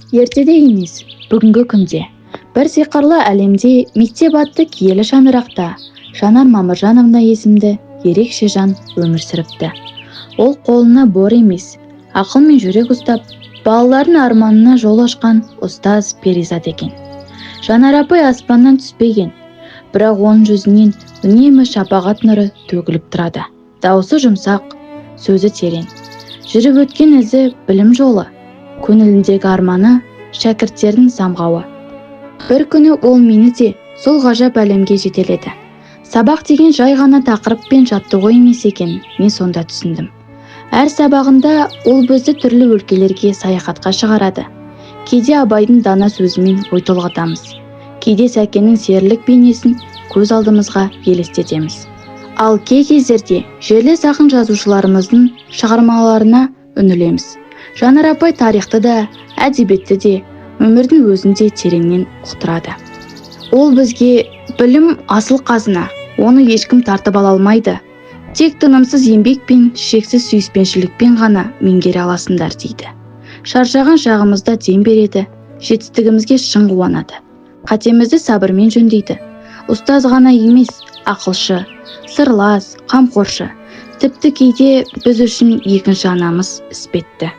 Ертеде емес, бүгінгі күнде. Бір сиқырлы әлемде мектеп атты киелі шаңырақта Жанар Мамыржановна есімді ерекше жан өмір сүріпті. Ол қолына бор емес, ақыл мен жүрек ұстап, балалардың арманына жол ашқан ұстаз перизат екен. Жанар апай аспаннан түспеген, бірақ оның жүзінен үнемі шапағат нұры төгіліп тұрады. Дауысы жұмсақ, сөзі терең. Жүріп өткен ізі білім жолы, көңіліндегі арманы шәкірттердің самғауы. Бір күні ол мені де сол ғажап әлемге жетеледі. Сабақ деген жай ғана тақырыппен жаттығу емес екен, мен сонда түсіндім. Әр сабағында ол бізді түрлі өлкелерге саяхатқа шығарады. Кейде Абайдың дана сөзімен ой толғатамыз. Кейде Сәкеннің серілік бейнесін көз алдымызға елестетеміз. Ал кей кездерде жерлес ақын жазушыларымыздың шығармаларына үңілеміз. Жанар апай тарихты да, әдебиетті де, өмірдің өзін де тереңнен ұқтырады. Ол бізге білім асыл қазына, оны ешкім тартып ала алмайды. Тек тынымсыз еңбек пен шексіз сүйіспеншілікпен ғана меңгере аласыңдар дейді. Шаршаған шағымызда дем береді, жетістігімізге шын қуанады. Қатемізді сабырмен жөндейді. Ұстаз ғана емес, ақылшы, сырлас, қамқоршы. Тіпті кейде біз үшін екінші анамыз іспетті.